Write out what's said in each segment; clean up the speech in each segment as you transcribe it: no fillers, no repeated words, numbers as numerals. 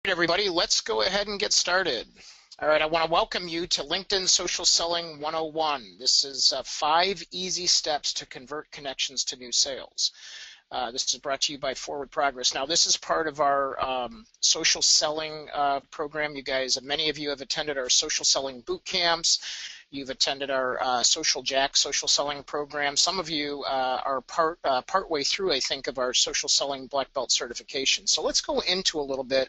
Everybody, let's go ahead and get started. All right, I want to welcome you to LinkedIn Social Selling 101. This is 5 easy steps to convert connections to new sales. This is brought to you by Forward Progress. Now, this is part of our social selling program. You guys, many of you have attended our social selling boot camps. You've attended our Social Jack social selling program. Some of you are partway through, I think, of our social selling black belt certification. So let's go into a little bit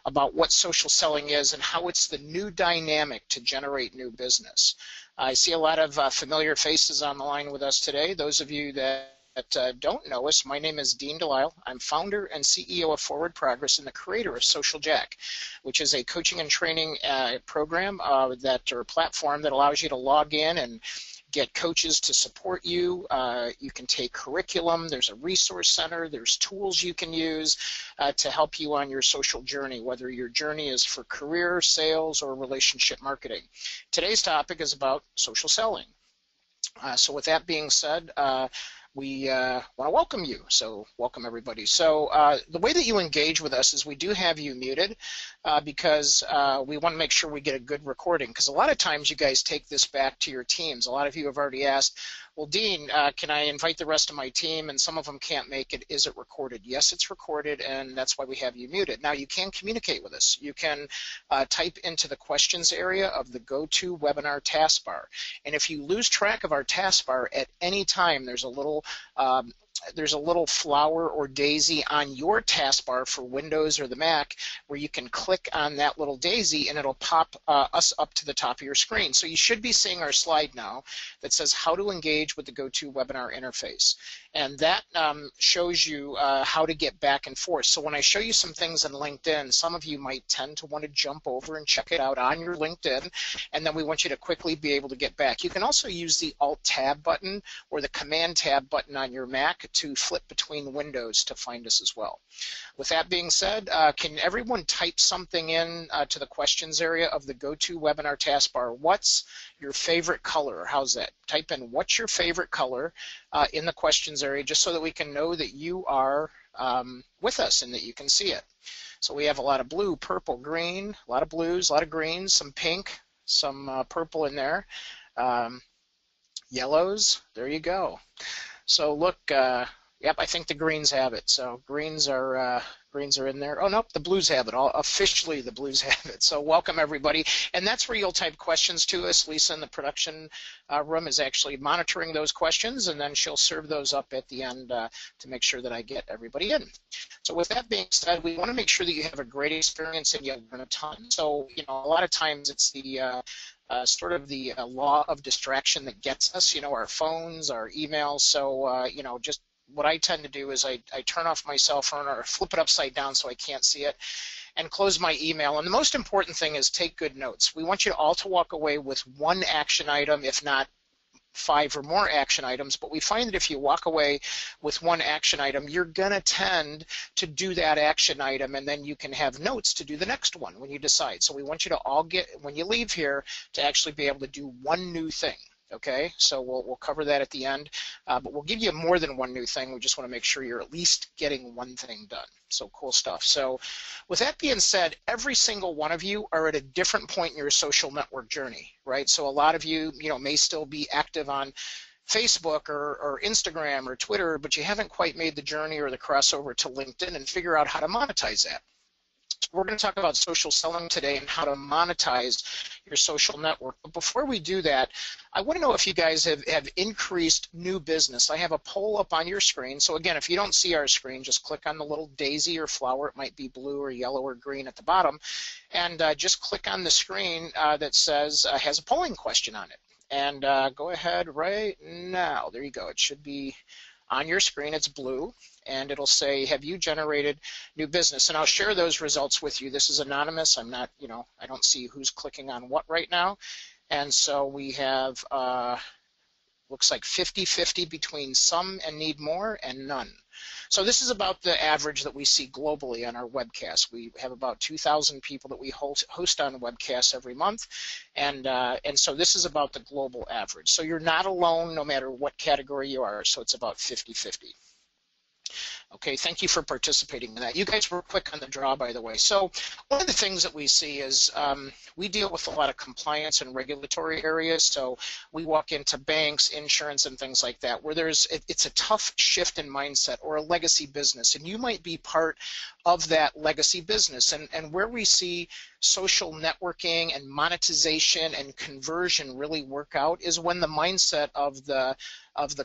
about what social selling is and how it's the new dynamic to generate new business. I see a lot of familiar faces on the line with us today. Those of you that don't know us, my name is DeLisle. I'm founder and CEO of Forward Progress and the creator of Social Jack, which is a coaching and training program or platform that allows you to log in and get coaches to support you. You can take curriculum. There's a resource center. There's tools you can use to help you on your social journey, whether your journey is for career, sales, or relationship marketing. Today's topic is about social selling. So with that being said, we want to welcome you. So welcome everybody. So the way that you engage with us is we do have you muted because we want to make sure we get a good recording, because a lot of times you guys take this back to your teams. A lot of you have already asked, well, Dean, can I invite the rest of my team? And some of them can't make it. Is it recorded? Yes, it's recorded, and that's why we have you muted. Now, you can communicate with us. You can type into the questions area of the GoToWebinar taskbar. And if you lose track of our taskbar at any time, there's a little flower or daisy on your taskbar for Windows or the Mac where you can click on that little daisy and it'll pop us up to the top of your screen. So you should be seeing our slide now that says how to engage with the GoToWebinar interface. And that shows you how to get back and forth. So when I show you some things in LinkedIn, some of you might tend to want to jump over and check it out on your LinkedIn, and then we want you to quickly be able to get back. You can also use the Alt-Tab button or the Command-Tab button on your Mac to flip between windows to find us as well. With that being said, can everyone type something in to the questions area of the GoToWebinar taskbar? What's your favorite color? How's that? Type in what's your favorite color in the questions area, just so that we can know that you are with us and that you can see it. So we have a lot of blue, purple, green, a lot of blues, a lot of greens, some pink, some purple in there, yellows. There you go. So look, yep, I think the greens have it. So greens are in there. Oh, nope, the blues have it. Officially, the blues have it. So welcome, everybody. And that's where you'll type questions to us. Lisa in the production room is actually monitoring those questions, and then she'll serve those up at the end to make sure that I get everybody in. So with that being said, we want to make sure that you have a great experience and you learn a ton. So, a lot of times it's the sort of the law of distraction that gets us, our phones, our emails. So, just what I tend to do is I turn off my cell phone or flip it upside down so I can't see it and close my email. And the most important thing is take good notes. We want you all to walk away with one action item, if not 5 or more action items, but we find that if you walk away with one action item, you're going to tend to do that action item, and then you can have notes to do the next one when you decide. So we want you to all get, when you leave here, to actually be able to do one new thing. Okay, so we'll cover that at the end, but we'll give you more than one new thing. We just want to make sure you're at least getting one thing done. So cool stuff. So with that being said, every single one of you are at a different point in your social network journey, right? So a lot of you, may still be active on Facebook or Instagram or Twitter, but you haven't quite made the journey or the crossover to LinkedIn and figure out how to monetize that. We're going to talk about social selling today and how to monetize your social network. But before we do that, I want to know if you guys have increased new business. I have a poll up on your screen. So again, if you don't see our screen, just click on the little daisy or flower. It might be blue or yellow or green at the bottom. And just click on the screen that says, has a polling question on it. And go ahead right now. There you go. It should be on your screen. It's blue, and it'll say, have you generated new business? And I'll share those results with you. This is anonymous. I'm not, I don't see who's clicking on what right now. And so we have, looks like 50-50 between some and need more and none. So this is about the average that we see globally on our webcast. We have about 2,000 people that we host on webcasts every month, and so this is about the global average. So you're not alone no matter what category you are, so it's about 50-50. Okay, thank you for participating in that. You guys were quick on the draw, by the way. So one of the things that we see is we deal with a lot of compliance and regulatory areas. So we walk into banks, insurance, and things like that, where it's a tough shift in mindset or a legacy business, and you might be part of that legacy business. And where we see social networking and monetization and conversion really work out is when the mindset of the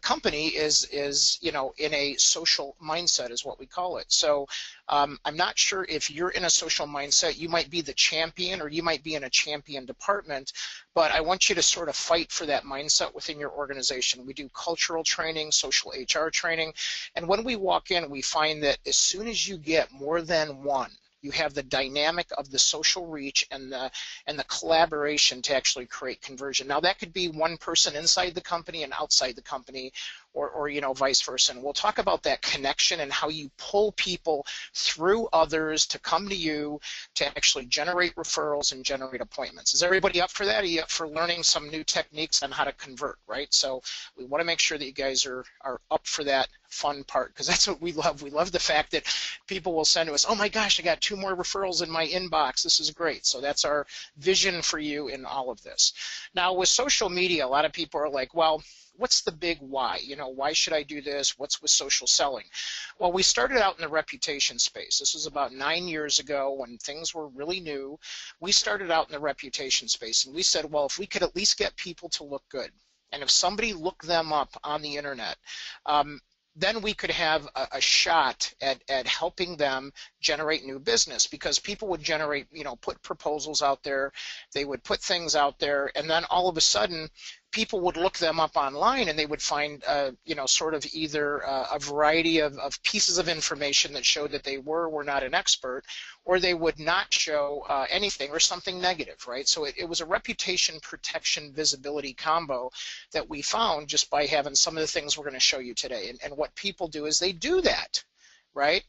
company is in a social mindset is what we call it. So I'm not sure if you're in a social mindset. You might be the champion, or you might be in a champion department, but I want you to sort of fight for that mindset within your organization. We do cultural training, social HR training, and when we walk in, we find that as soon as you get more than one, you have the dynamic of the social reach and the collaboration to actually create conversion. Now that could be one person inside the company and outside the company, or vice versa. And we'll talk about that connection and how you pull people through others to come to you to actually generate referrals and generate appointments. Is everybody up for that? Are you up for learning some new techniques on how to convert, right? So we want to make sure that you guys are up for that fun part, because that's what we love. We love the fact that people will send to us, oh my gosh, I got 2 more referrals in my inbox. This is great. So that's our vision for you in all of this. Now with social media, a lot of people are like, well, what's the big why? Why should I do this? What's with social selling? Well, we started out in the reputation space. This was about 9 years ago when things were really new. We started out in the reputation space, and we said, well, if we could at least get people to look good, and if somebody looked them up on the internet, then we could have a shot at helping them generate new business, because people would generate, put proposals out there, they would put things out there, and then all of a sudden people would look them up online, and they would find, sort of either a variety of pieces of information that showed that they were not an expert, or they would not show anything, or something negative, right? So it was a reputation protection visibility combo that we found just by having some of the things we're going to show you today. And what people do is they do that, right?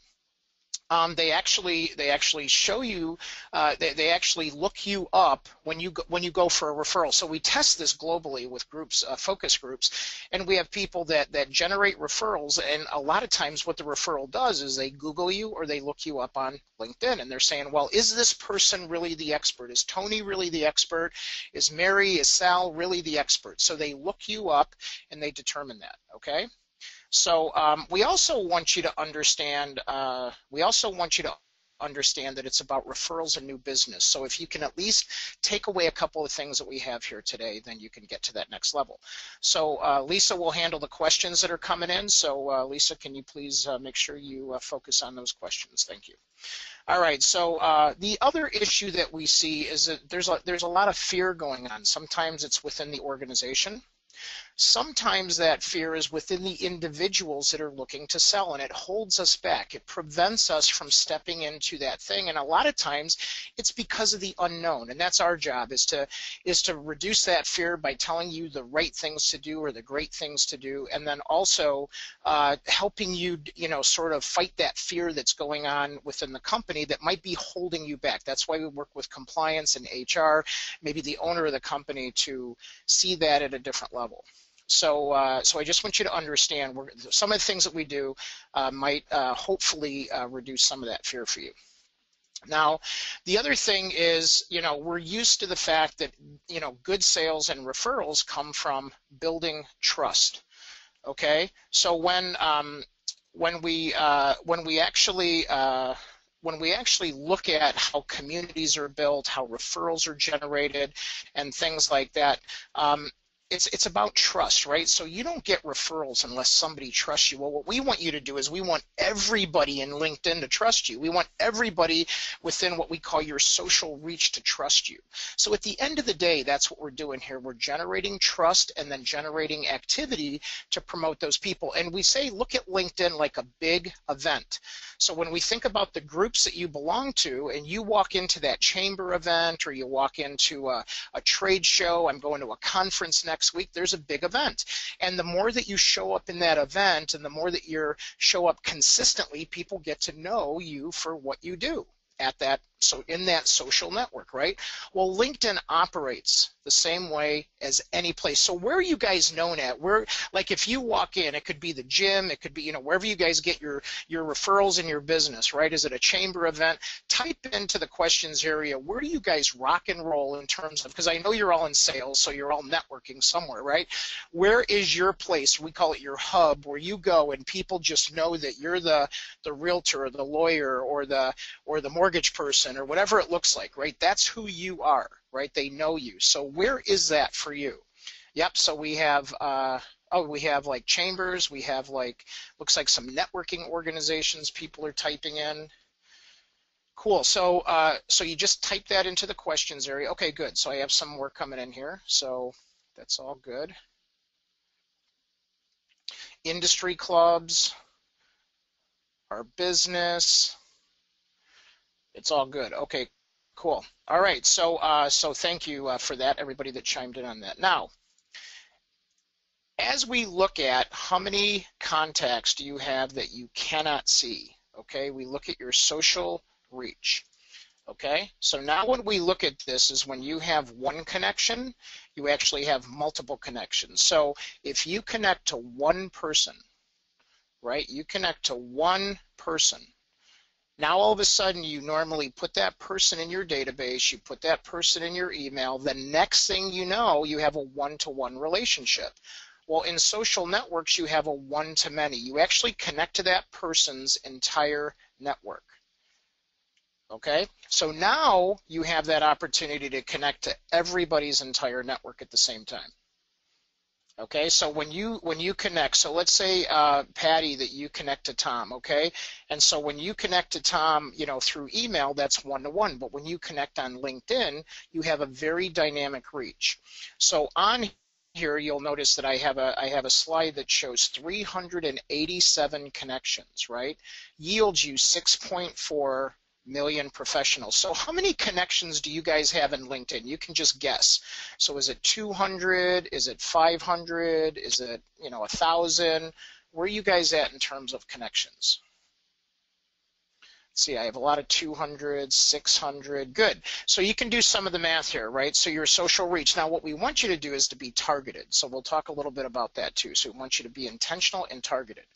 They actually show you, they actually look you up when you go for a referral. So we test this globally with groups, focus groups, and we have people that generate referrals, and a lot of times what the referral does is they Google you or they look you up on LinkedIn, and they're saying, well, is this person really the expert? Is Tony really the expert? Is Mary, is Sal really the expert? So they look you up and they determine that, okay? So we also want you to understand. That it's about referrals and new business. So if you can at least take away a couple of things that we have here today, then you can get to that next level. So Lisa will handle the questions that are coming in. So Lisa, can you please make sure you focus on those questions? Thank you. All right, so the other issue that we see is that there's a lot of fear going on. Sometimes it's within the organization. Sometimes that fear is within the individuals that are looking to sell, and it holds us back. It prevents us from stepping into that thing, and a lot of times it's because of the unknown, and that's our job, is to reduce that fear by telling you the right things to do or the great things to do, and then also helping you, sort of fight that fear that's going on within the company that might be holding you back. That's why we work with compliance and HR, maybe the owner of the company, to see that at a different level. So, so I just want you to understand some of the things that we do might hopefully reduce some of that fear for you. Now, the other thing is, we're used to the fact that, good sales and referrals come from building trust. Okay, so when we actually look at how communities are built, how referrals are generated, and things like that, it's about trust, right? So you don't get referrals unless somebody trusts you. Well, what we want you to do is we want everybody in LinkedIn to trust you. We want everybody within what we call your social reach to trust you. So at the end of the day, that's what we're doing here. We're generating trust and then generating activity to promote those people. And we say, look at LinkedIn like a big event. So when we think about the groups that you belong to, and you walk into that chamber event, or you walk into a trade show, I'm going to a conference next week, there's a big event. And the more that you show up in that event, and the more that you show up consistently, people get to know you for what you do. at that, so in that social network, right? Well, LinkedIn operates the same way as any place. So where are you guys known at? Where, like if you walk in, it could be the gym, it could be, wherever you guys get your referrals in your business, right? Is it a chamber event? Type into the questions area, where do you guys rock and roll in terms of, because I know you're all in sales, so you're all networking somewhere, right? Where is your place? We call it your hub, where you go and people just know that you're the realtor or the lawyer or the mortgage person or whatever it looks like, right? That's who you are, right? They know you. So where is that for you? Yep, so we have we have like chambers, we have like, looks like some networking organizations people are typing in. Cool, so so you just type that into the questions area. Okay, good, so I have some more coming in here, so that's all good. Industry clubs, our business, it's all good. Okay, cool. All right, so so thank you for that, everybody that chimed in on that. Now, as we look at how many contacts do you have that you cannot see, okay, we look at your social reach. Okay, so now when we look at this is when you have one connection, you actually have multiple connections. So if you connect to one person, right, you connect to one person, now all of a sudden you normally put that person in your database, you put that person in your email, the next thing you know, you have a one-to-one relationship. Well, in social networks, you have a one-to-many. You actually connect to that person's entire network. Okay, so now you have that opportunity to connect to everybody's entire network at the same time. Okay, so when you connect, so let's say Patty, that you connect to Tom, okay, and so when you connect to Tom, through email, that's one-to-one, but when you connect on LinkedIn, you have a very dynamic reach. So on here, you'll notice that I have a slide that shows 387 connections, right? Yields you 6.4 million professionals. So how many connections do you guys have in LinkedIn? You can just guess. So is it 200? Is it 500? Is it 1,000? Where are you guys at in terms of connections? See, I have a lot of 200, 600. Good. So you can do some of the math here, right? So your social reach. Now, what we want you to do is to be targeted. So we'll talk a little bit about that too. So we want you to be intentional and targeted.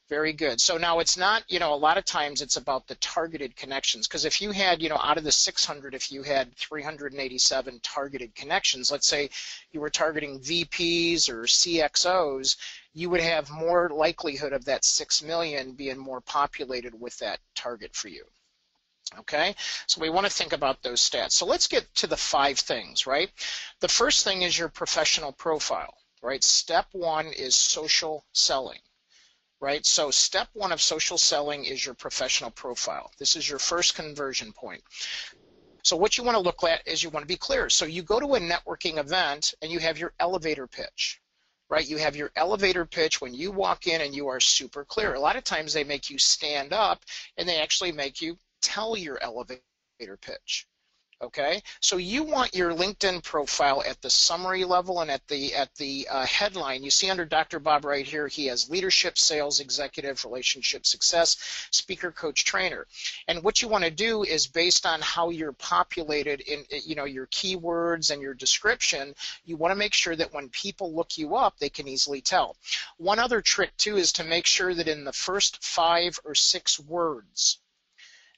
Very good. So now it's not, a lot of times it's about the targeted connections, because if you had, out of the 600, if you had 387 targeted connections, let's say you were targeting VPs or CXOs, you would have more likelihood of that 6 million being more populated with that target for you. Okay, so we want to think about those stats. So let's get to the 5 things, right? The first thing is your professional profile, right? Step 1 is social selling. Right, so step 1 of social selling is your professional profile. This is your first conversion point. So what you want to look at is you want to be clear. So you go to a networking event and you have your elevator pitch, right? You have your elevator pitch when you walk in and you are super clear. A lot of times they make you stand up and they actually make you tell your elevator pitch. Okay, so you want your LinkedIn profile at the summary level and at the headline. You see under Dr. Bob right here, he has leadership, sales, executive, relationship success, speaker, coach, trainer. And what you want to do is based on how you're populated in your keywords and your description, you want to make sure that when people look you up, they can easily tell. One other trick too is to make sure that in the first 5 or 6 words,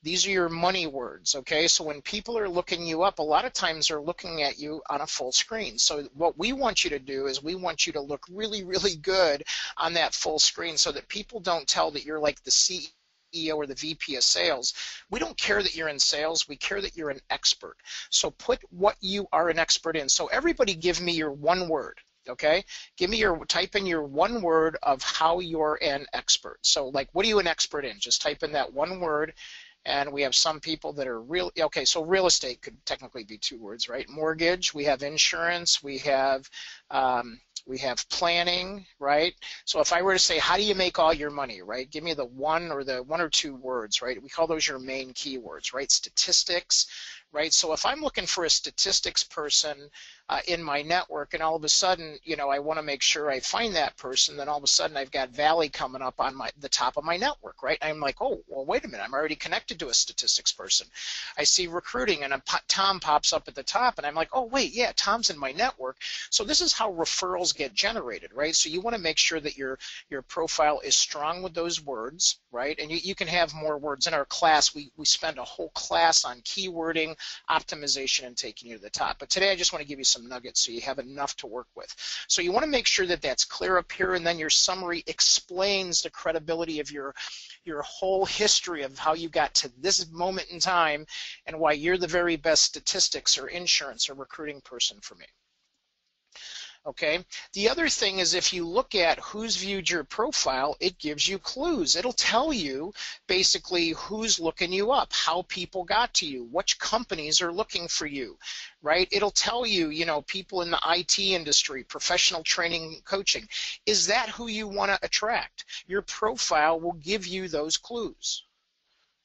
these are your money words, okay? So when people are looking you up, a lot of times they're looking at you on a full screen. So what we want you to do is we want you to look really, really good on that full screen so that people don't tell that you're like the CEO or the VP of sales. We don't care that you're in sales. We care that you're an expert. So put what you are an expert in. So everybody give me your one word. Okay, type in your one word of how you're an expert. So like, what are you an expert in? Just type in that one word. And we have some people that are okay, so real estate could technically be 2 words, right? Mortgage, we have insurance, we have planning, right? So if I were to say, how do you make all your money, right? Give me the 1 or 2 words, right? We call those your main keywords, right? Statistics, right? So if I'm looking for a statistics person, in my network, and all of a sudden, you know, I want to make sure I find that person. Then all of a sudden, I've got Valley coming up on the top of my network, right? I'm like, oh, well, wait a minute, I'm already connected to a statistics person. I see recruiting, and Tom pops up at the top, and I'm like, oh, wait, yeah, Tom's in my network. So this is how referrals get generated, right? So you want to make sure that your profile is strong with those words, right? And you can have more words. In our class, we spend a whole class on keywording, optimization, and taking you to the top. But today I just want to give you some nuggets so you have enough to work with. So you want to make sure that that's clear up here, and then your summary explains the credibility of your whole history of how you got to this moment in time and why you're the very best statistics or insurance or recruiting person for me. Okay. The other thing is, if you look at who's viewed your profile, it gives you clues. It'll tell you basically who's looking you up, how people got to you, which companies are looking for you, right? It'll tell you, you know, people in the IT industry, professional training, coaching. Is that who you want to attract? Your profile will give you those clues.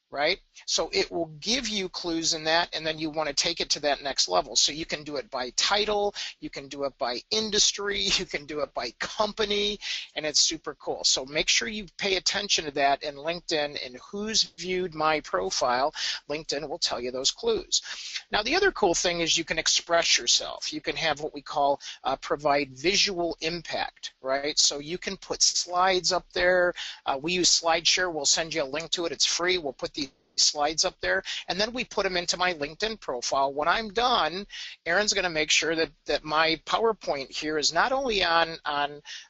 Right? So it will give you clues in that, and then you want to take it to that next level. So you can do it by title, you can do it by industry, you can do it by company, and it's super cool. So make sure you pay attention to that in LinkedIn, and who's viewed my profile. LinkedIn will tell you those clues. Now the other cool thing is you can express yourself. You can have what we call provide visual impact, right? So you can put slides up there. We use SlideShare. We'll send you a link to it. It's free. We'll put these slides up there, and then we put them into my LinkedIn profile. When I'm done, Erin's going to make sure that my PowerPoint here is not only on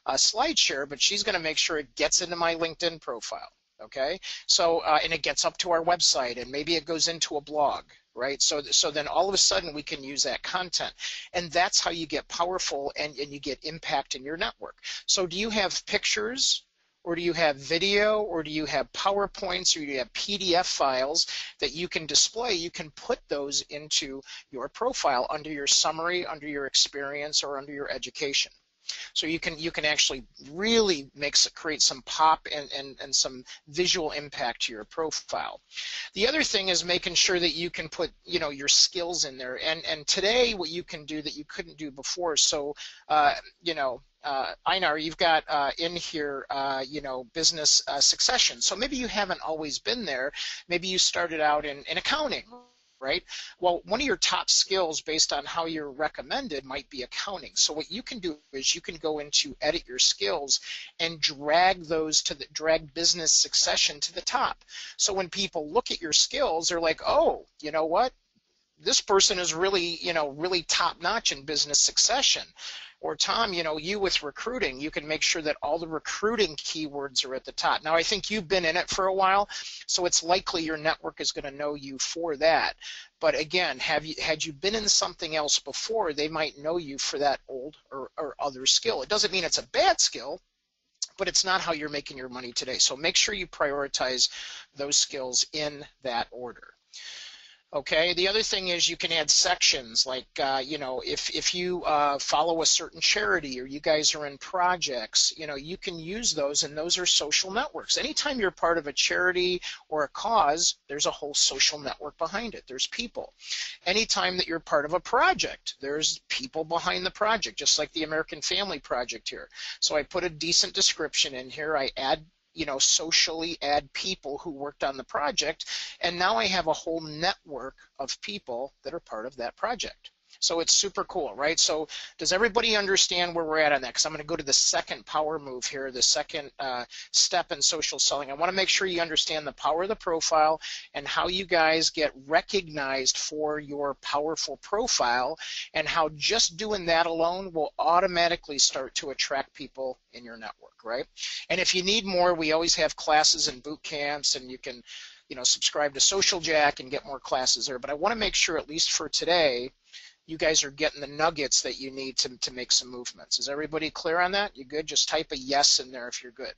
SlideShare, but she's going to make sure it gets into my LinkedIn profile. Okay, so and it gets up to our website, and maybe it goes into a blog, right? So then all of a sudden we can use that content, and that's how you get powerful and you get impact in your network. So do you have pictures, or do you have video, or do you have PowerPoints, or do you have PDF files that you can display? You can put those into your profile under your summary, under your experience, or under your education. So you can actually really create some pop and some visual impact to your profile. The other thing is making sure that you can put, you know, your skills in there. And today what you can do that you couldn't do before. So you know, Einar, you've got in here, you know, business succession. So maybe you haven't always been there. Maybe you started out in accounting, right? Well, one of your top skills based on how you're recommended might be accounting. So what you can do is you can go into edit your skills and drag those to drag business succession to the top. So when people look at your skills, they're like, oh, you know what? This person is really, you know, really top notch in business succession. Or Tom, you know, you with recruiting, you can make sure that all the recruiting keywords are at the top. Now, I think you've been in it for a while, so it's likely your network is going to know you for that. But again, had you been in something else before, they might know you for that old or other skill. It doesn't mean it's a bad skill, but it's not how you're making your money today. So make sure you prioritize those skills in that order. Okay, the other thing is you can add sections like, you know, if you follow a certain charity or you guys are in projects, you know, you can use those, and those are social networks. Anytime you're part of a charity or a cause, there's a whole social network behind it. There's people. Anytime that you're part of a project, there's people behind the project, just like the American Family Project here. So I put a decent description in here. I add, you know, socially add people who worked on the project, and now I have a whole network of people that are part of that project. So it's super cool, right? So does everybody understand where we're at on that? Because I'm going to go to the second power move here, the second step in social selling. I want to make sure you understand the power of the profile and how you guys get recognized for your powerful profile, and how just doing that alone will automatically start to attract people in your network, right? And if you need more, we always have classes and boot camps, and you can, you know, subscribe to Social Jack and get more classes there. But I want to make sure, at least for today, you guys are getting the nuggets that you need to make some movements. Is everybody clear on that? You good? Just type a yes in there if you're good.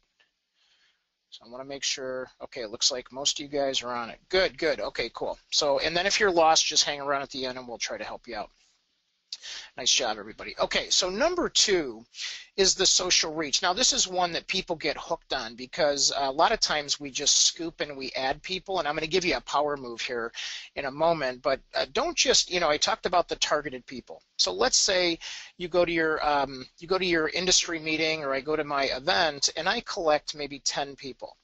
So I want to make sure. Okay, it looks like most of you guys are on it. Good, good. Okay, cool. So, and then if you're lost, just hang around at the end and we'll try to help you out. Nice job, everybody. Okay, so number 2 is the social reach. Now, this is one that people get hooked on because a lot of times we just scoop and we add people, and I'm going to give you a power move here in a moment, but don't just, I talked about the targeted people. So let's say you go to your industry meeting, or I go to my event, and I collect maybe 10 people.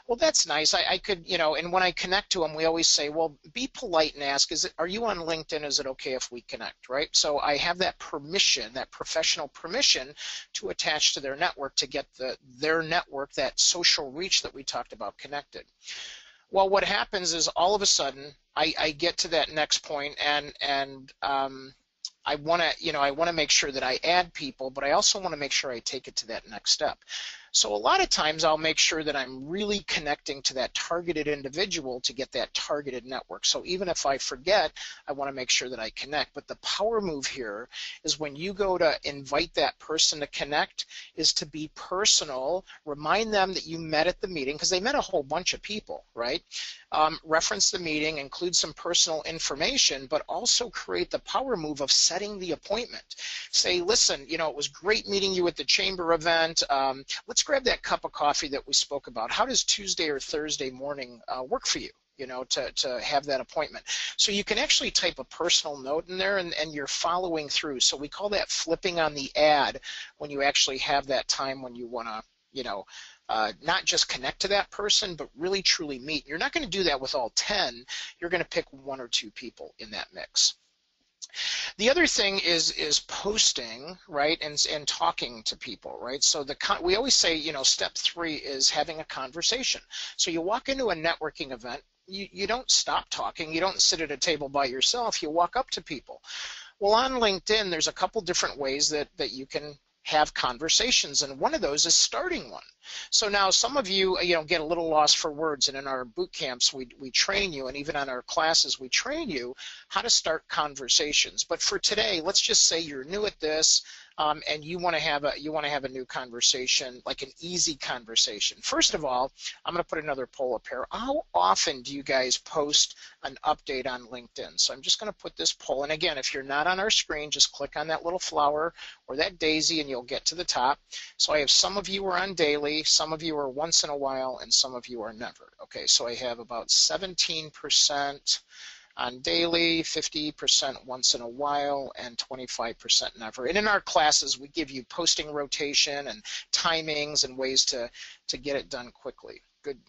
Well, that's nice. I could, and when I connect to them, we always say, well, be polite and ask, are you on LinkedIn? Is it okay if we connect, right? So I have that permission, that professional permission to attach to their network to get their network, that social reach that we talked about, connected. Well, what happens is all of a sudden I get to that next point, and I want to make sure that I add people, but I also want to make sure I take it to that next step. So a lot of times I'll make sure that I'm really connecting to that targeted individual to get that targeted network. So even if I forget, I want to make sure that I connect. But the power move here is when you go to invite that person to connect is to be personal, remind them that you met at the meeting, because they met a whole bunch of people, right? Reference the meeting, include some personal information, but also create the power move of setting the appointment. Say, listen, it was great meeting you at the chamber event. Let's grab that cup of coffee that we spoke about. How does Tuesday or Thursday morning work for you? To have that appointment. So you can actually type a personal note in there, and you're following through. So we call that flipping on the ad when you actually have that time when you want to, not just connect to that person, but really truly meet. You're not going to do that with all 10. You're going to pick 1 or 2 people in that mix. The other thing is posting, right, and talking to people, right? So we always say, step 3 is having a conversation. So you walk into a networking event, you don't stop talking, you don't sit at a table by yourself, you walk up to people. Well, on LinkedIn, there's a couple different ways that you can have conversations, and one of those is starting one. So now some of you, get a little lost for words, and in our boot camps we train you, and even on our classes we train you how to start conversations. But for today, let's just say you're new at this, and you want to have a new conversation, like an easy conversation. First of all, I'm going to put another poll up here. How often do you guys post an update on LinkedIn? So I'm just going to put this poll, and again, if you're not on our screen, just click on that little flower or that daisy and you'll get to the top. So I have some of you are on daily, some of you are once in a while, and some of you are never. Okay, so I have about 17% on daily, 50% once in a while, and 25% never. And in our classes, we give you posting rotation and timings and ways to get it done quickly.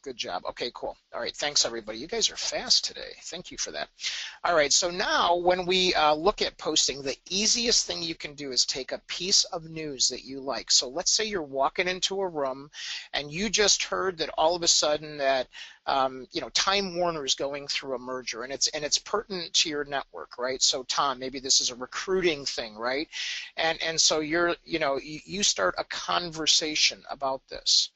Good job. Okay, cool. All right, thanks everybody. You guys are fast today. Thank you for that. All right, so now when we look at posting, the easiest thing you can do is take a piece of news that you like. So let's say you're walking into a room and you just heard that all of a sudden that Time Warner is going through a merger, and it's pertinent to your network, right? So Tom, maybe this is a recruiting thing, right? And so you start a conversation about this.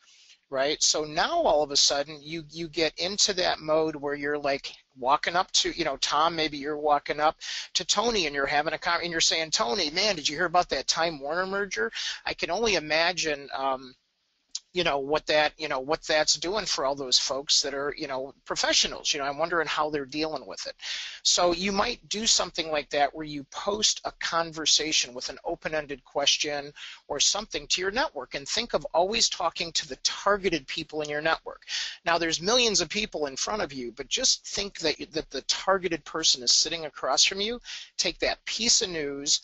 Right? So now all of a sudden you get into that mode where you're like walking up to, Tom, maybe you're walking up to Tony and you're having and you're saying, Tony, man, did you hear about that Time Warner merger? I can only imagine what that's doing for all those folks that are, professionals. I'm wondering how they're dealing with it. So you might do something like that where you post a conversation with an open-ended question or something to your network, and think of always talking to the targeted people in your network. Now there's millions of people in front of you, but just think that the targeted person is sitting across from you. Take that piece of news,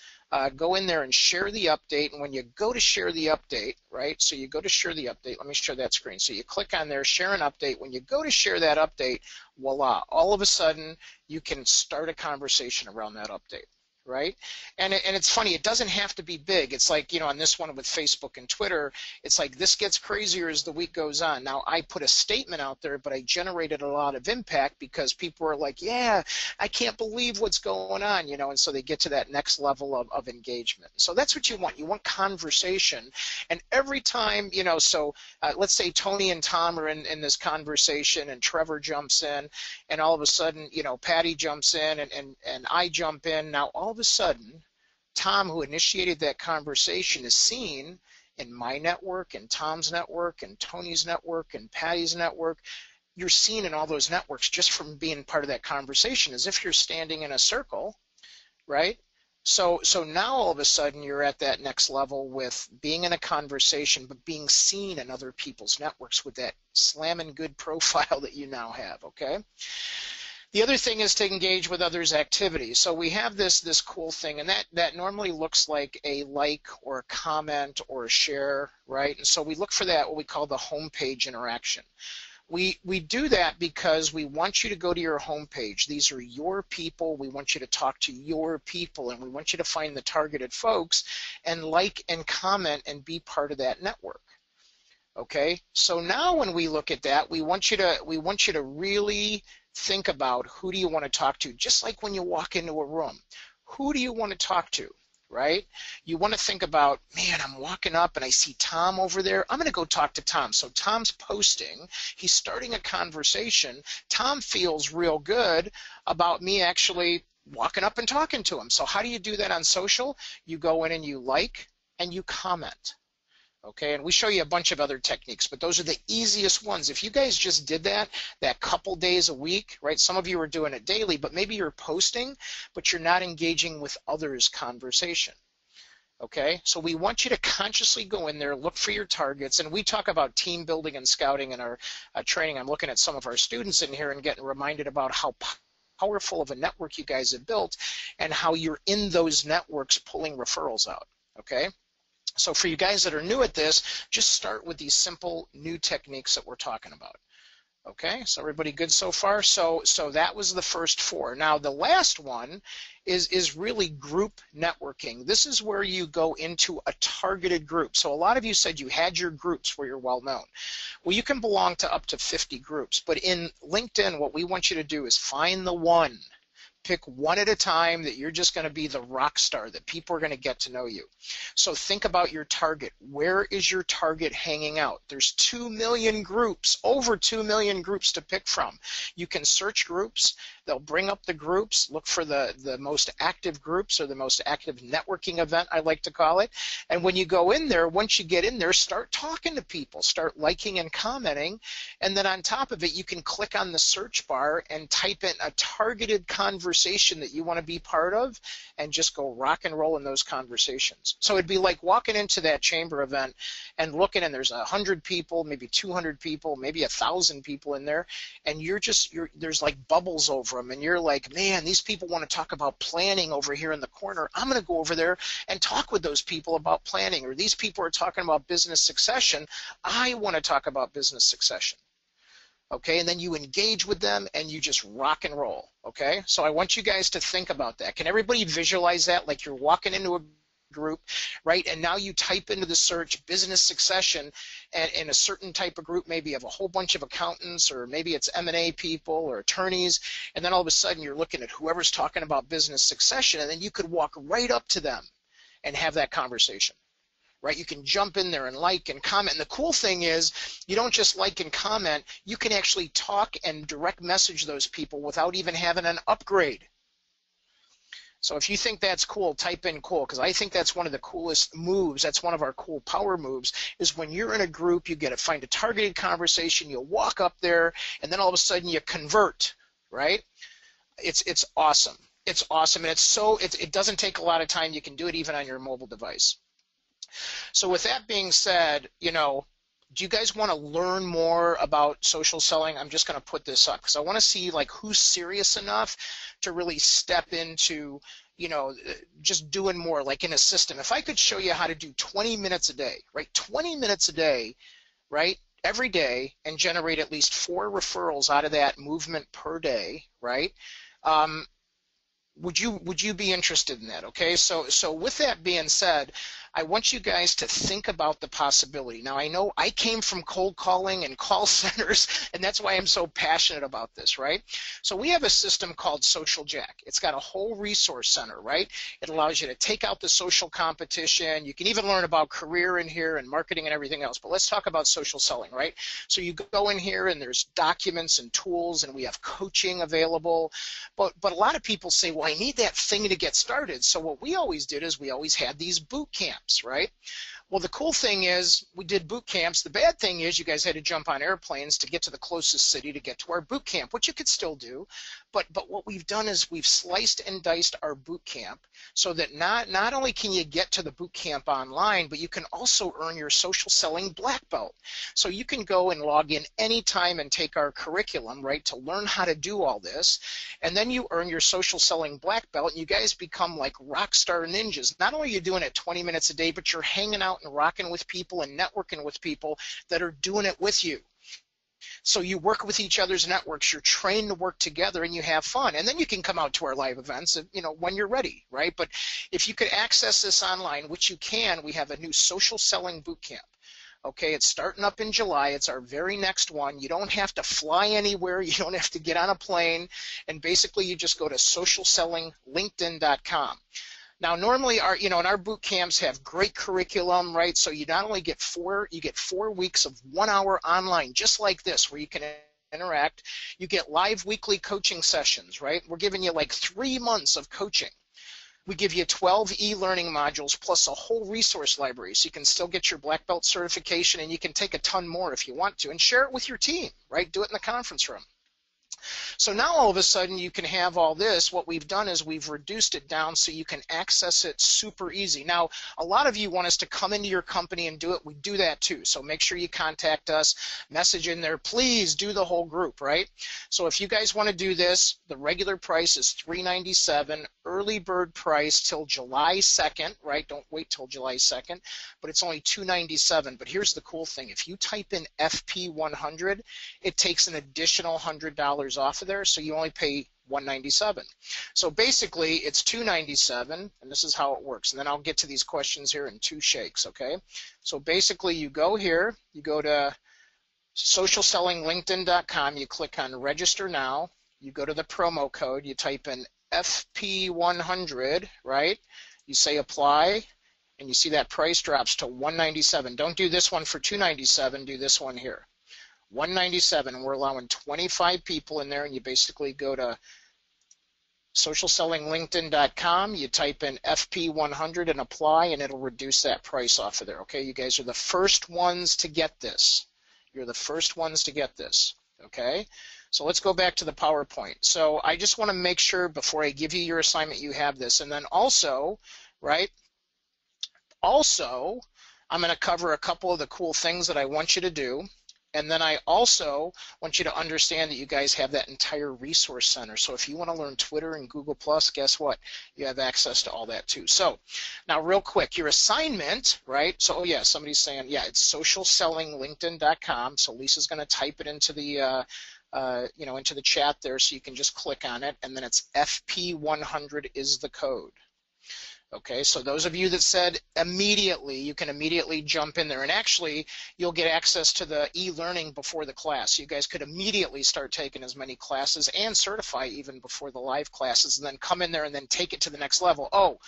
go in there and share the update, and when you go to share the update, right, so you go to share the update, let me share that screen. So you click on there, share an update. When you go to share that update, voila, all of a sudden you can start a conversation around that update. Right? And it's funny, it doesn't have to be big. It's like, on this one with Facebook and Twitter, it's like this gets crazier as the week goes on. Now, I put a statement out there, but I generated a lot of impact because people are like, yeah, I can't believe what's going on, and so they get to that next level of engagement. So that's what you want. You want conversation. And every time, let's say Tony and Tom are in this conversation, and Trevor jumps in, and all of a sudden, Patty jumps in, and I jump in. Now, all of a sudden, Tom, who initiated that conversation, is seen in my network, and Tom's network, and Tony's network, and Patty's network. You're seen in all those networks just from being part of that conversation, as if you're standing in a circle, right? So now all of a sudden you're at that next level with being in a conversation, but being seen in other people's networks with that slamming good profile that you now have, okay? The other thing is to engage with others' activities. So we have this cool thing, and that normally looks like a like or a comment or a share, right? And so we look for that, what we call the homepage interaction. We do that because we want you to go to your homepage. These are your people. We want you to talk to your people, and we want you to find the targeted folks and like and comment and be part of that network. Okay? So now when we look at that, we want you to really think about who do you want to talk to, just like when you walk into a room. Who do you want to talk to? Right? You want to think about, man, I'm walking up and I see Tom over there. I'm going to go talk to Tom. So Tom's posting. He's starting a conversation. Tom feels real good about me actually walking up and talking to him. So how do you do that on social? You go in and you like and you comment. Okay, and we show you a bunch of other techniques, but those are the easiest ones. If you guys just did that couple days a week, right? Some of you are doing it daily, but maybe you're posting, but you're not engaging with others' conversation. Okay, so we want you to consciously go in there, look for your targets, and we talk about team building and scouting in our training. I'm looking at some of our students in here and getting reminded about how powerful of a network you guys have built and how you're in those networks pulling referrals out. Okay. So for you guys that are new at this, just start with these simple new techniques that we're talking about. Okay, so everybody good so far? So that was the first four. Now the last one is really group networking. This is where you go into a targeted group. So a lot of you said you had your groups where you're well known. Well, you can belong to up to 50 groups, but in LinkedIn, what we want you to do is find the one. Pick one at a time that you're just going to be the rock star, that people are going to get to know you. So think about your target. Where is your target hanging out? There's 2 million groups, over 2 million groups to pick from. You can search groups. They'll bring up the groups, look for the most active groups or the most active networking event, I like to call it. And when you go in there, once you get in there, start talking to people, start liking and commenting. And then on top of it, you can click on the search bar and type in a targeted conversation that you want to be part of and just go rock and roll in those conversations. So it'd be like walking into that chamber event and looking, and there's 100 people, maybe 200 people, maybe 1,000 people in there, and there's like bubbles over them, and you're like, man, these people want to talk about planning over here in the corner. I'm going to go over there and talk with those people about planning. Or these people are talking about business succession. I want to talk about business succession. Okay, and then you engage with them and you just rock and roll. Okay, so I want you guys to think about that. Can everybody visualize that, like you're walking into a group, right? And now you type into the search business succession, and in a certain type of group, maybe you have a whole bunch of accountants, or maybe it's M&A people or attorneys, and then all of a sudden you're looking at whoever's talking about business succession, and then you could walk right up to them and have that conversation. Right? You can jump in there and like and comment. And the cool thing is you don't just like and comment, you can actually talk and direct message those people without even having an upgrade. So if you think that's cool, type in cool, because I think that's one of the coolest moves. That's one of our cool power moves, is when you're in a group, you find a targeted conversation, you walk up there, and then all of a sudden you convert, right? It's awesome. It's awesome, and it doesn't take a lot of time. You can do it even on your mobile device. So with that being said, do you guys want to learn more about social selling? I'm just going to put this up because I want to see like who's serious enough to really step into, just doing more like in a system. If I could show you how to do 20 minutes a day, right? 20 minutes a day, right? Every day, and generate at least 4 referrals out of that movement per day, right? Would you be interested in that? Okay, so with that being said, I want you guys to think about the possibility. Now, I know I came from cold calling and call centers, and that's why I'm so passionate about this, right? So we have a system called Social Jack. It's got a whole resource center, right? It allows you to take out the social competition. You can even learn about career in here and marketing and everything else. But let's talk about social selling, right? So you go in here and there's documents and tools, and we have coaching available. But a lot of people say, well, I need that thing to get started. So what we always did is we always had these boot camps, right? Well, the cool thing is we did boot camps. The bad thing is you guys had to jump on airplanes to get to the closest city to get to our boot camp, which you could still do. But what we've done is we've sliced and diced our boot camp so that not only can you get to the boot camp online, but you can also earn your social selling black belt. So you can go and log in anytime and take our curriculum, right, to learn how to do all this. And then you earn your social selling black belt, and you guys become like rock star ninjas. Not only are you doing it 20 minutes a day, but you're hanging out and rocking with people and networking with people that are doing it with you. So you work with each other's networks, you're trained to work together, and you have fun. And then you can come out to our live events, you know, when you're ready, right? But if you could access this online, which you can, we have a new social selling boot camp. Okay, it's starting up in July. It's our very next one. You don't have to fly anywhere. You don't have to get on a plane. And basically, you just go to socialsellinglinkedin.com. Now, normally, in our boot camps have great curriculum, right? So you not only get you get 4 weeks of 1 hour online, just like this, where you can interact. You get live weekly coaching sessions, right? We're giving you like 3 months of coaching. We give you 12 e-learning modules plus a whole resource library, so you can still get your black belt certification, and you can take a ton more if you want to, and share it with your team, right? Do it in the conference room. So now all of a sudden you can have all this. What we've done is we've reduced it down so you can access it super easy. Now, a lot of you want us to come into your company and do it. We do that too. So make sure you contact us, message in there, please do the whole group, right? So if you guys want to do this, the regular price is $397, early bird price till July 2nd, right? Don't wait till July 2nd, but it's only $297. But here's the cool thing. If you type in FP100, it takes an additional $100 off of there, so you only pay $197. So basically it's $297, and this is how it works. And then I'll get to these questions here in 2 shakes, okay? So basically you go here, you go to socialsellinglinkedin.com, you click on register now, you go to the promo code, you type in FP100, right? You say apply, and you see that price drops to $197. Don't do this one for $297, do this one here. $197, and we're allowing 25 people in there, and you basically go to socialsellinglinkedin.com, you type in FP100 and apply, and it'll reduce that price off of there, okay? You guys are the first ones to get this. You're the first ones to get this, okay? So let's go back to the PowerPoint. So I just want to make sure before I give you your assignment you have this, and then also, right, also I'm going to cover a couple of the cool things that I want you to do. And then I also want you to understand that you guys have that entire resource center. So if you want to learn Twitter and Google+, guess what? You have access to all that too. So now real quick, your assignment, right? So, oh yeah, somebody's saying, yeah, it's socialsellinglinkedin.com. So Lisa's going to type it into the, into the chat there, so you can just click on it. And then it's FP100 is the code. Okay, so those of you that said immediately, you can immediately jump in there. And actually, you'll get access to the e-learning before the class. You guys could immediately start taking as many classes and certify even before the live classes, and then come in there and then take it to the next level. Oh,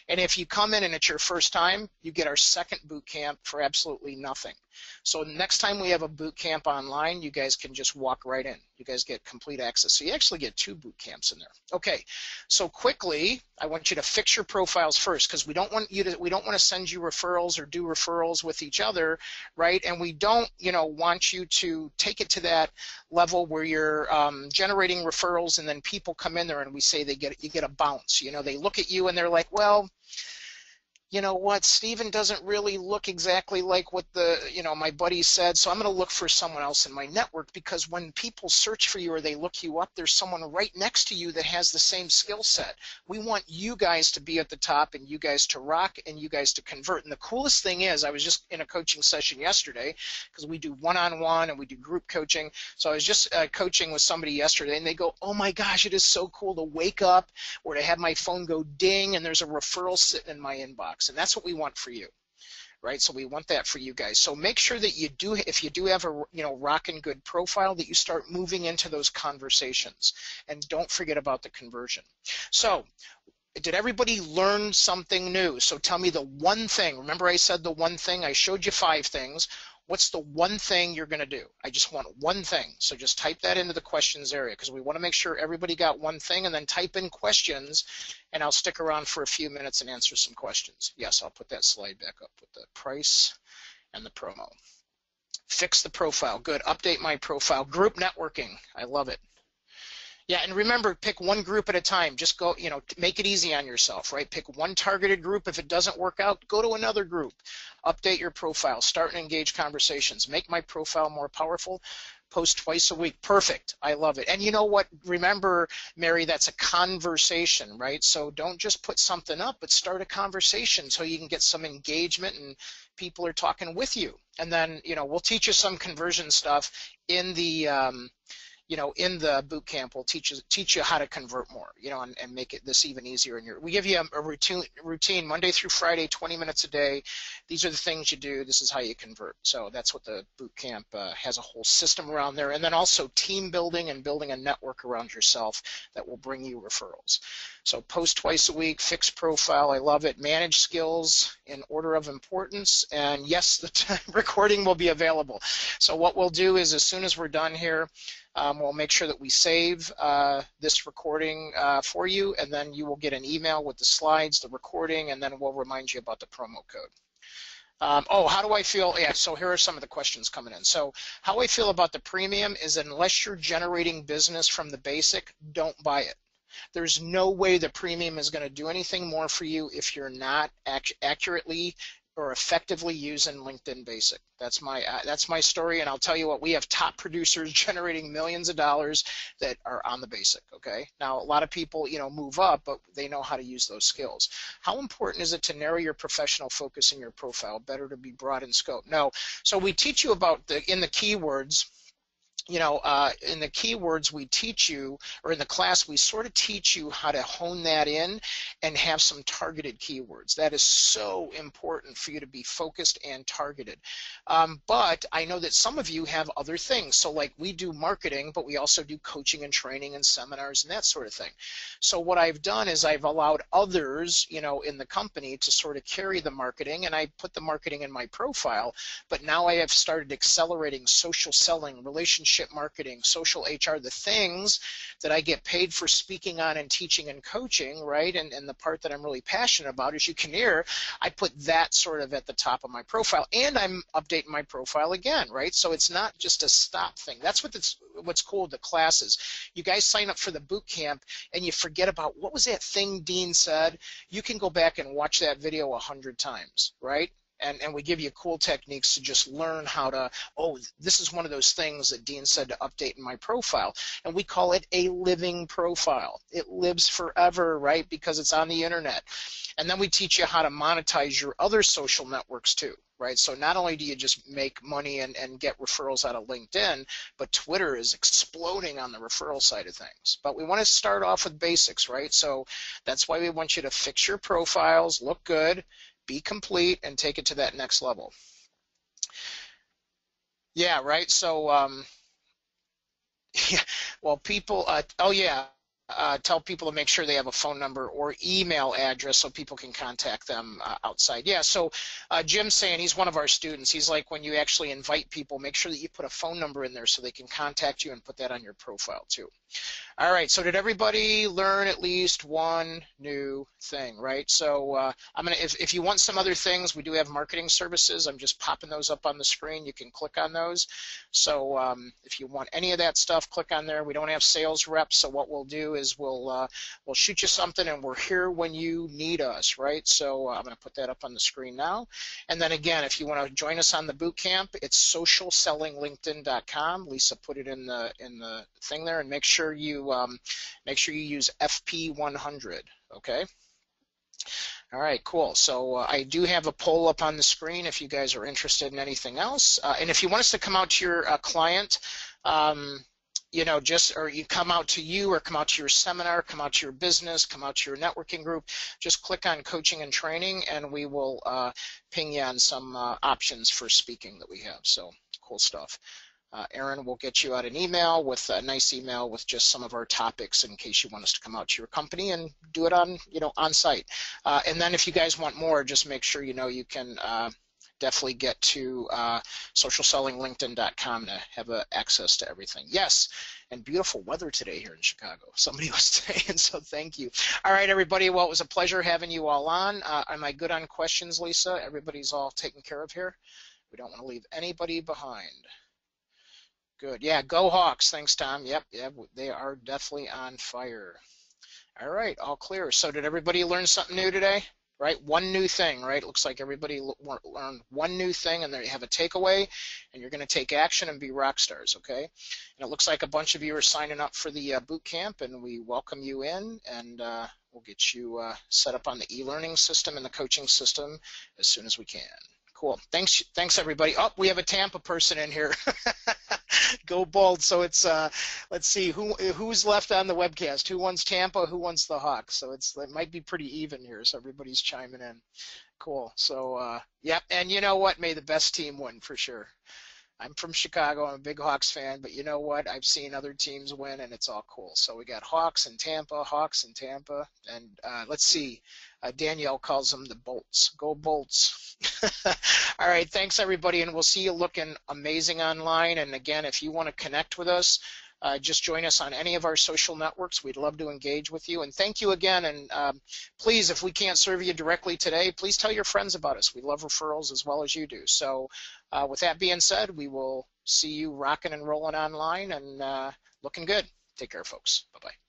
and if you come in and it's your first time, you get our second boot camp for absolutely nothing. So next time we have a boot camp online, you guys can just walk right in. You guys get complete access. So you actually get 2 boot camps in there. Okay, so quickly, I want you to fix your profiles first, because we don't want to send you referrals or do referrals with each other, right? And we don't, want you to take it to that level where you're generating referrals, and then people come in there and we say you get a bounce. They look at you and they're like, well, you know what, Stephen doesn't really look exactly like what my buddy said, so I'm going to look for someone else in my network, because when people search for you or they look you up, there's someone right next to you that has the same skill set. We want you guys to be at the top, and you guys to rock, and you guys to convert. And the coolest thing is, I was just in a coaching session yesterday, because we do one-on-one and we do group coaching. So I was just coaching with somebody yesterday, and they go, oh my gosh, it is so cool to wake up or to have my phone go ding and there's a referral sitting in my inbox. And that's what we want for you, right? So we want that for you guys. So make sure that you do, if you do have a rockin' good profile, that you start moving into those conversations, and don't forget about the conversion. So did everybody learn something new? So tell me the one thing. Remember I said the one thing? I showed you 5 things. What's the one thing you're going to do? I just want one thing. So just type that into the questions area, because we want to make sure everybody got one thing, and then type in questions, and I'll stick around for a few minutes and answer some questions. Yes, I'll put that slide back up with the price and the promo. Fix the profile. Good. Update my profile. Group networking. I love it. Yeah, and remember, pick one group at a time. Just go, make it easy on yourself, right? Pick one targeted group. If it doesn't work out, go to another group. Update your profile. Start and engage conversations. Make my profile more powerful. Post twice a week. Perfect. I love it. And you know what? Remember, Mary, that's a conversation, right? So don't just put something up, but start a conversation so you can get some engagement and people are talking with you. And then, we'll teach you some conversion stuff in the in the boot camp. We'll teach you how to convert more, and make this even easier. We give you a routine Monday through Friday, 20 minutes a day. These are the things you do. This is how you convert. So that's what the boot camp has, a whole system around there. And then also team building and building a network around yourself that will bring you referrals. So post twice a week, fix profile. I love it. Manage skills in order of importance. And yes, the recording will be available. So what we'll do is, as soon as we're done here, we'll make sure that we save this recording for you, and then you will get an email with the slides, the recording, and then we'll remind you about the promo code. How do I feel? Yeah, so here are some of the questions coming in. So how I feel about the premium is, unless you're generating business from the basic, don't buy it. There's no way the premium is going to do anything more for you if you're not accurately or effectively using LinkedIn Basic. That's my story, and I'll tell you what, we have top producers generating millions of dollars that are on the Basic, okay? Now, a lot of people, move up, but they know how to use those skills. How important is it to narrow your professional focus in your profile? Better to be broad in scope? No. So we teach you about in the keywords. In the keywords we teach you, or in the class, we sort of teach you how to hone that in and have some targeted keywords. That is so important for you to be focused and targeted. But I know that some of you have other things. So like, we do marketing, but we also do coaching and training and seminars and that sort of thing. So what I've done is I've allowed others, in the company to sort of carry the marketing, and I put the marketing in my profile, but now I have started accelerating social selling, relationship marketing, social HR, the things that I get paid for speaking on and teaching and coaching, right? And the part that I'm really passionate about, as you can hear, I put that sort of at the top of my profile, and I'm updating my profile again, right? So it's not just a stop thing. That's what's cool with the classes. You guys sign up for the boot camp and you forget about what was that thing Dean said. You can go back and watch that video 100 times, right? And we give you cool techniques to just learn how to, this is one of those things that Dean said to update in my profile. And we call it a living profile. It lives forever, right? Because it's on the internet. And then we teach you how to monetize your other social networks too, right? So not only do you just make money and get referrals out of LinkedIn, but Twitter is exploding on the referral side of things. But we want to start off with basics, right? So that's why we want you to fix your profiles, look good, be complete, and take it to that next level. Yeah, right. So, well, people, tell people to make sure they have a phone number or email address so people can contact them outside. Yeah, so Jim's saying, he's one of our students. He's like, when you actually invite people, make sure that you put a phone number in there so they can contact you and put that on your profile too. All right, so did everybody learn at least one new thing, right? So if you want some other things, we do have marketing services. I'm just popping those up on the screen. You can click on those. So if you want any of that stuff, click on there. We don't have sales reps, so what we'll do is we'll shoot you something, and we're here when you need us, right? So I'm going to put that up on the screen now. And then again, if you want to join us on the boot camp, it's socialsellinglinkedin.com. Lisa put it in the thing there, and make sure you use FP100, okay? All right, cool. So I do have a poll up on the screen if you guys are interested in anything else. And if you want us to come out to your client, or you come out to you, or come out to your seminar, come out to your business, come out to your networking group, just click on coaching and training, and we will ping you on some options for speaking that we have. So cool stuff. Aaron will get you out an email, with a nice email with just some of our topics in case you want us to come out to your company and do it on, on site. And then if you guys want more, just make sure you can definitely get to socialsellinglinkedin.com to have access to everything. Yes, and beautiful weather today here in Chicago. Somebody was saying, so thank you. All right, everybody. Well, it was a pleasure having you all on. Am I good on questions, Lisa? Everybody's all taken care of here? We don't want to leave anybody behind. Good. Yeah, go Hawks. Thanks, Tom. Yep, they are definitely on fire. All right, all clear. So did everybody learn something new today? Right, one new thing, right? It looks like everybody learned one new thing, and they have a takeaway, and you're going to take action and be rock stars, okay? And it looks like a bunch of you are signing up for the boot camp, and we welcome you in, and we'll get you set up on the e-learning system and the coaching system as soon as we can. Cool. Thanks everybody. Oh, we have a Tampa person in here. Go Bold. So it's let's see who's left on the webcast. Who wants Tampa? Who wants the Hawks? So it might be pretty even here. So everybody's chiming in. Cool. So yep. And you know what? May the best team win for sure. I'm from Chicago. I'm a big Hawks fan, but you know what? I've seen other teams win, and it's all cool. So we got Hawks and Tampa, and let's see. Danielle calls them the Bolts. Go Bolts. All right, thanks everybody, and we'll see you looking amazing online. And again, if you want to connect with us, just join us on any of our social networks. We'd love to engage with you. And thank you again. And please, if we can't serve you directly today, please tell your friends about us. We love referrals as well as you do. So with that being said, we will see you rocking and rolling online and looking good. Take care, folks. Bye-bye.